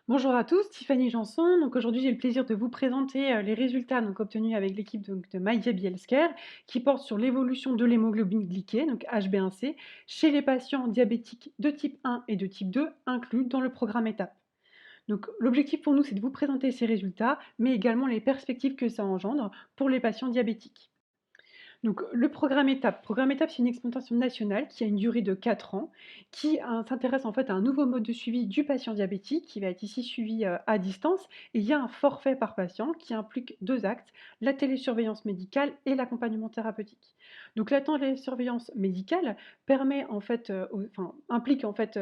Bonjour à tous, Tiffany Janson. Donc aujourd'hui, j'ai le plaisir de vous présenter les résultats obtenus avec l'équipe de MyDiaby Healthcare qui portent sur l'évolution de l'hémoglobine glyquée, donc HbA1c, chez les patients diabétiques de type 1 et de type 2 inclus dans le programme ETAP. Donc l'objectif pour nous, c'est de vous présenter ces résultats, mais également les perspectives que ça engendre pour les patients diabétiques. Donc le programme étape. Programme étape, c'est une expérimentation nationale qui a une durée de 4 ans, qui s'intéresse en fait à un nouveau mode de suivi du patient diabétique qui va être ici suivi à distance. Et il y a un forfait par patient qui implique 2 actes, la télésurveillance médicale et l'accompagnement thérapeutique. Donc la télésurveillance médicale permet en fait, implique en fait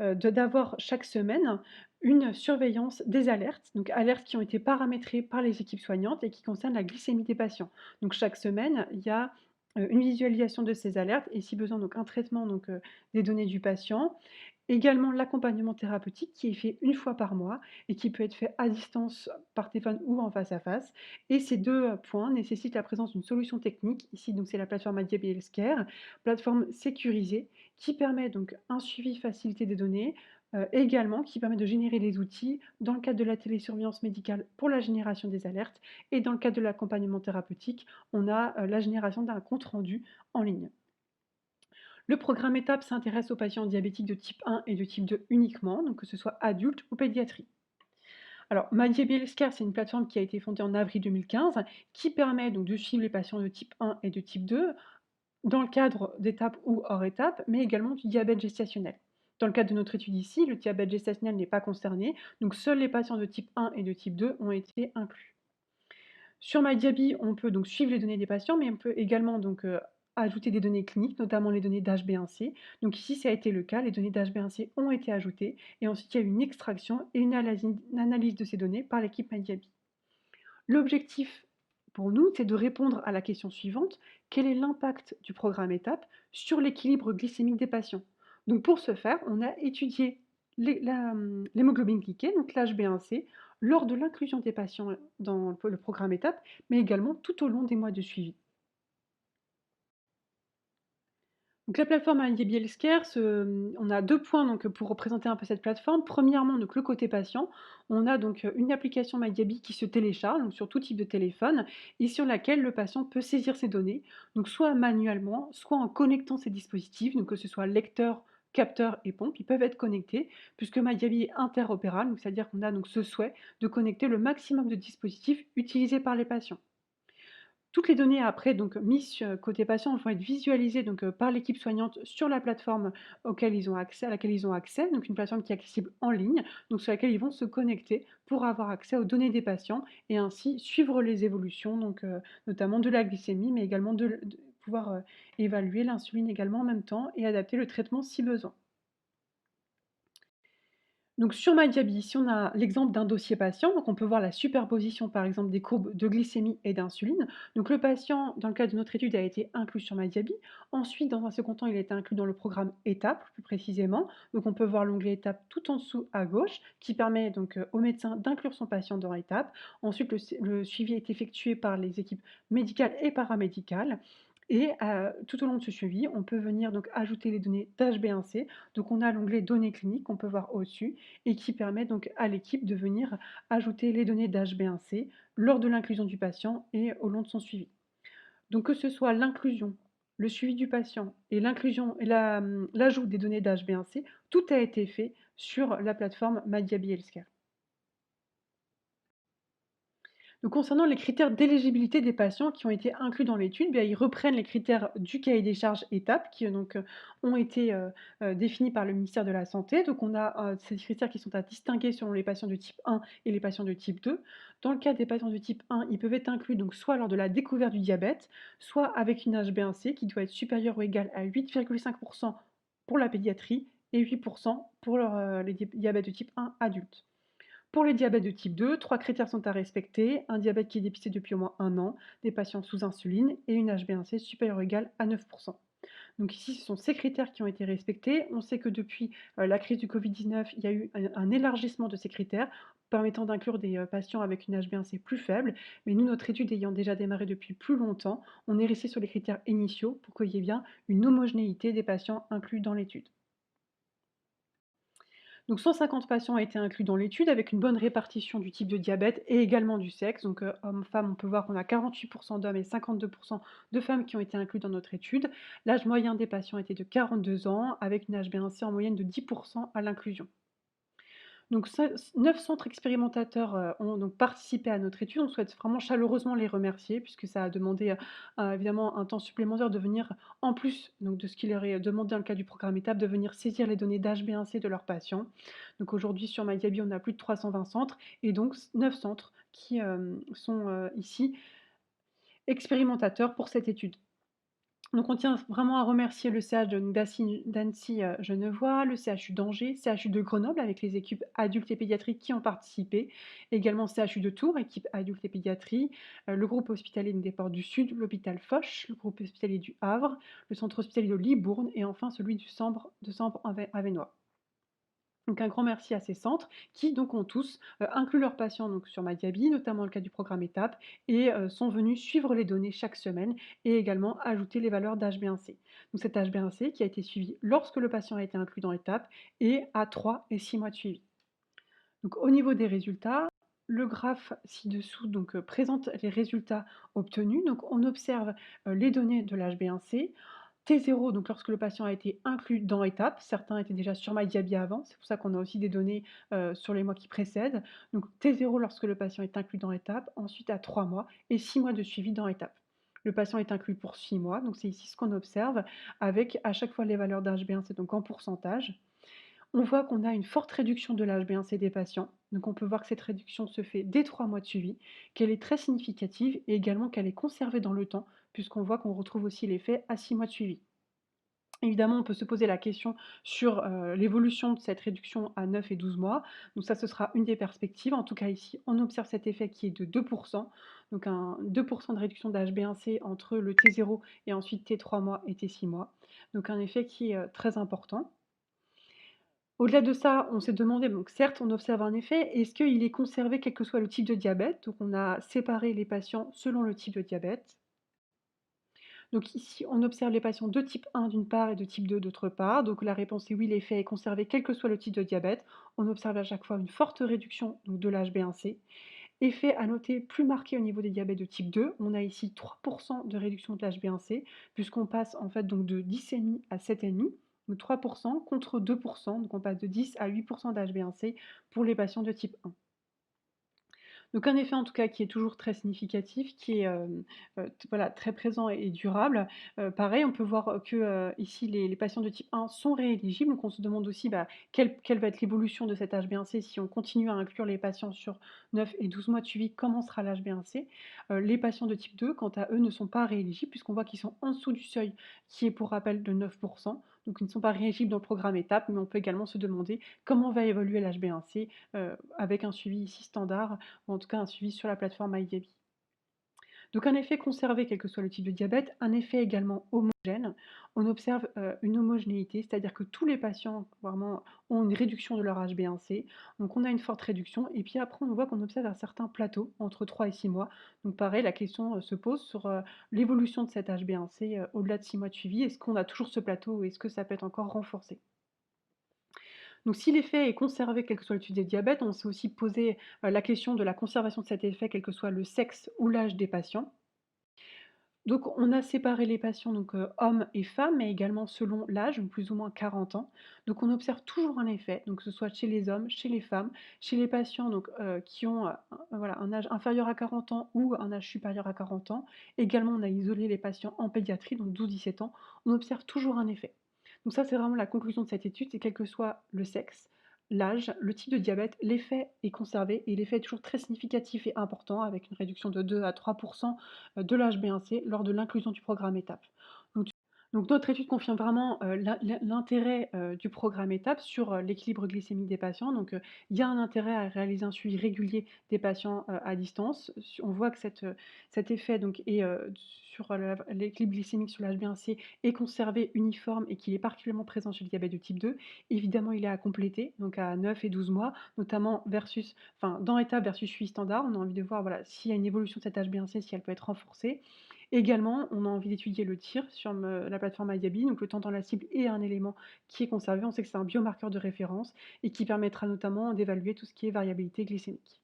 d'avoir chaque semaine une surveillance des alertes, donc alertes qui ont été paramétrées par les équipes soignantes et qui concernent la glycémie des patients. Donc chaque semaine, il y a, une visualisation de ces alertes et si besoin donc un traitement des données du patient. Également l'accompagnement thérapeutique qui est fait une fois par mois et qui peut être fait à distance par téléphone ou en face à face et ces 2 points nécessitent la présence d'une solution technique. Ici donc c'est la plateforme MyDiaby Healthcare, plateforme sécurisée qui permet donc un suivi facilité des données, également qui permet de générer des outils dans le cadre de la télésurveillance médicale pour la génération des alertes et dans le cadre de l'accompagnement thérapeutique, on a, la génération d'un compte rendu en ligne. Le programme étape s'intéresse aux patients diabétiques de type 1 et de type 2 uniquement, donc que ce soit adultes ou pédiatrie. Alors, MyDiabetes c'est une plateforme qui a été fondée en avril 2015, qui permet donc de suivre les patients de type 1 et de type 2 dans le cadre d'étapes ou hors étapes, mais également du diabète gestationnel. Dans le cadre de notre étude ici, le diabète gestationnel n'est pas concerné, donc seuls les patients de type 1 et de type 2 ont été inclus. Sur MyDiaby, on peut donc suivre les données des patients, mais on peut également ajouter des données cliniques, notamment les données d'HbA1c. Donc ici, ça a été le cas, les données d'HbA1c ont été ajoutées et ensuite il y a eu une extraction et une analyse de ces données par l'équipe MyDiaby. L'objectif pour nous, c'est de répondre à la question suivante: quel est l'impact du programme étape sur l'équilibre glycémique des patients? Donc pour ce faire, on a étudié l'hémoglobine glyquée, donc l'HbA1c, lors de l'inclusion des patients dans le programme étape, mais également tout au long des mois de suivi. Donc la plateforme MyDB Healthcare, on a 2 points pour représenter un peu cette plateforme. Premièrement, donc le côté patient, on a une application MyDiaby qui se télécharge, donc sur tout type de téléphone et sur laquelle le patient peut saisir ses données, donc soit manuellement, soit en connectant ses dispositifs, donc que ce soit lecteur, capteur et pompe, ils peuvent être connectés puisque MyDiaby est interopérable, donc c'est-à-dire qu'on a donc ce souhait de connecter le maximum de dispositifs utilisés par les patients. Toutes les données après donc mises côté patient vont être visualisées par l'équipe soignante sur la plateforme à laquelle ils ont accès, donc une plateforme qui est accessible en ligne, donc sur laquelle ils vont se connecter pour avoir accès aux données des patients et ainsi suivre les évolutions notamment de la glycémie, mais également de pouvoir, évaluer l'insuline également en même temps et adapter le traitement si besoin. Donc sur MyDiaby, ici on a l'exemple d'un dossier patient, donc on peut voir la superposition par exemple des courbes de glycémie et d'insuline. Donc le patient, dans le cadre de notre étude, a été inclus sur MyDiaby. Ensuite, dans un second temps, il a été inclus dans le programme étape, plus précisément. Donc on peut voir l'onglet étape tout en dessous à gauche, qui permet au médecin d'inclure son patient dans étape. Ensuite, le suivi est effectué par les équipes médicales et paramédicales. Et tout au long de ce suivi, on peut venir donc ajouter les données d'HbA1c. Donc on a l'onglet données cliniques qu'on peut voir au-dessus et qui permet donc à l'équipe de venir ajouter les données d'HbA1c lors de l'inclusion du patient et au long de son suivi. Donc que ce soit l'inclusion, le suivi du patient et l'inclusion et l'ajout des données d'HbA1c, tout a été fait sur la plateforme MyDiaby Healthcare. Donc concernant les critères d'éligibilité des patients qui ont été inclus dans l'étude, bien, ils reprennent les critères du cahier des charges étapes qui ont été définis par le ministère de la Santé. Donc on a ces critères qui sont à distinguer selon les patients de type 1 et les patients de type 2. Dans le cas des patients de type 1, ils peuvent être inclus donc soit lors de la découverte du diabète, soit avec une HbA1c qui doit être supérieure ou égale à 8,5% pour la pédiatrie et 8% pour les diabètes de type 1 adultes. Pour les diabètes de type 2, 3 critères sont à respecter: un diabète qui est dépisté depuis au moins 1 an, des patients sous insuline et une HbA1c supérieure ou égale à 9%. Donc ici, ce sont ces critères qui ont été respectés. On sait que depuis la crise du Covid-19, il y a eu un élargissement de ces critères permettant d'inclure des patients avec une HbA1c plus faible. Mais nous, notre étude ayant déjà démarré depuis plus longtemps, on est resté sur les critères initiaux pour qu'il y ait bien une homogénéité des patients inclus dans l'étude. Donc 150 patients ont été inclus dans l'étude avec une bonne répartition du type de diabète et également du sexe. Donc hommes-femmes, on peut voir qu'on a 48 d'hommes et 52 de femmes qui ont été inclus dans notre étude. L'âge moyen des patients était de 42 ans avec une HbA1c en moyenne de 10 à l'inclusion. Donc 9 centres expérimentateurs, ont donc participé à notre étude. On souhaite vraiment chaleureusement les remercier puisque ça a demandé, évidemment un temps supplémentaire de venir en plus donc de ce qui leur est demandé dans le cadre du programme étape, de venir saisir les données d'HbA1c de leurs patients. Donc aujourd'hui sur MyDiaby, on a plus de 320 centres et donc 9 centres qui, sont, ici expérimentateurs pour cette étude. Donc on tient vraiment à remercier le CH de d'Annecy, Genevois, le CHU d'Angers, CHU de Grenoble avec les équipes adultes et pédiatriques qui ont participé, également CHU de Tours, équipe adultes et pédiatrie, le groupe hospitalier des Portes du Sud, l'hôpital Foch, le groupe hospitalier du Havre, le centre hospitalier de Libourne et enfin celui du Sambre de Sambre-Avesnois. Donc un grand merci à ces centres qui donc ont tous, inclus leurs patients donc sur MyDiaby, notamment dans le cadre du programme étape et sont venus suivre les données chaque semaine et également ajouter les valeurs d'HbA1c. Donc cet HbA1c qui a été suivi lorsque le patient a été inclus dans étape et à 3 et 6 mois de suivi. Donc au niveau des résultats, le graphe ci-dessous donc, présente les résultats obtenus. Donc on observe, les données de l'HbA1c. T0, donc lorsque le patient a été inclus dans étape, certains étaient déjà sur MyDiaby avant, c'est pour ça qu'on a aussi des données, sur les mois qui précèdent. Donc T0 lorsque le patient est inclus dans étape, ensuite à 3 mois et 6 mois de suivi dans étape. Le patient est inclus pour 6 mois, donc c'est ici ce qu'on observe avec à chaque fois les valeurs d'HbA1c donc en pourcentage. On voit qu'on a une forte réduction de l'HbA1c des patients. Donc on peut voir que cette réduction se fait dès 3 mois de suivi, qu'elle est très significative et également qu'elle est conservée dans le temps, puisqu'on voit qu'on retrouve aussi l'effet à 6 mois de suivi. Évidemment, on peut se poser la question sur l'évolution de cette réduction à 9 et 12 mois. Donc ça, ce sera une des perspectives. En tout cas, ici, on observe cet effet qui est de 2 donc un 2 de réduction d'HbA1c entre le T0 et ensuite T3 mois et T6 mois. Donc un effet qui est très important. Au-delà de ça, on s'est demandé, donc certes, on observe un effet, est-ce qu'il est conservé quel que soit le type de diabète? Donc on a séparé les patients selon le type de diabète. Donc ici, on observe les patients de type 1 d'une part et de type 2 d'autre part. Donc la réponse est oui, l'effet est conservé quel que soit le type de diabète. On observe à chaque fois une forte réduction donc, de l'HbA1c. Effet à noter plus marqué au niveau des diabètes de type 2. On a ici 3% de réduction de l'HbA1c, puisqu'on passe en fait donc de 10,5 à 7,5. Donc 3% contre 2%, donc on passe de 10 à 8% d'HbA1c pour les patients de type 1. Donc un effet en tout cas qui est toujours très significatif, qui est, voilà, très présent et durable. Pareil, on peut voir, que, ici les patients de type 1 sont rééligibles, donc on se demande aussi, bah, quelle va être l'évolution de cet HbA1c si on continue à inclure les patients sur 9 et 12 mois de suivi, comment sera l'HbA1c? Les patients de type 2, quant à eux, ne sont pas rééligibles puisqu'on voit qu'ils sont en dessous du seuil qui est pour rappel de 9 donc ils ne sont pas rééligibles dans le programme étape, mais on peut également se demander comment va évoluer l'HbA1c, avec un suivi ici standard ou en tout cas un suivi sur la plateforme MyDiaby. Donc un effet conservé quel que soit le type de diabète, un effet également homogène. On observe une homogénéité, c'est-à-dire que tous les patients vraiment ont une réduction de leur HbA1c. Donc on a une forte réduction et puis après on voit qu'on observe un certain plateau entre 3 et 6 mois. Donc pareil, la question se pose sur l'évolution de cet HbA1c au-delà de 6 mois de suivi. Est-ce qu'on a toujours ce plateau ou est-ce que ça peut être encore renforcé? Donc si l'effet est conservé quel que soit le type de diabète, on s'est aussi posé, la question de la conservation de cet effet quel que soit le sexe ou l'âge des patients. Donc on a séparé les patients donc, hommes et femmes, mais également selon l'âge, donc plus ou moins 40 ans. Donc on observe toujours un effet, donc que ce soit chez les hommes, chez les femmes, chez les patients donc, qui ont, voilà, un âge inférieur à 40 ans ou un âge supérieur à 40 ans. Également, on a isolé les patients en pédiatrie, donc 12-17 ans. On observe toujours un effet. Donc ça, c'est vraiment la conclusion de cette étude, c'est quel que soit le sexe, l'âge, le type de diabète, l'effet est conservé et l'effet est toujours très significatif et important avec une réduction de 2 à 3 de l'HbA1c lors de l'inclusion du programme étape. Donc donc notre étude confirme vraiment, l'intérêt, du programme étape sur, l'équilibre glycémique des patients. Donc, il y a un intérêt à réaliser un suivi régulier des patients, à distance. On voit que cet effet donc est, sur l'équilibre glycémique sur l'HbA1c est conservé uniforme et qu'il est particulièrement présent chez le diabète de type 2. Évidemment, il est à compléter, donc à 9 et 12 mois, notamment versus dans étape versus suivi standard. On a envie de voir, voilà, s'il y a une évolution de cette HbA1c, si elle peut être renforcée Également, on a envie d'étudier le TIR sur la plateforme Ayabi, donc le temps dans la cible est un élément qui est conservé. On sait que c'est un biomarqueur de référence et qui permettra notamment d'évaluer tout ce qui est variabilité glycémique.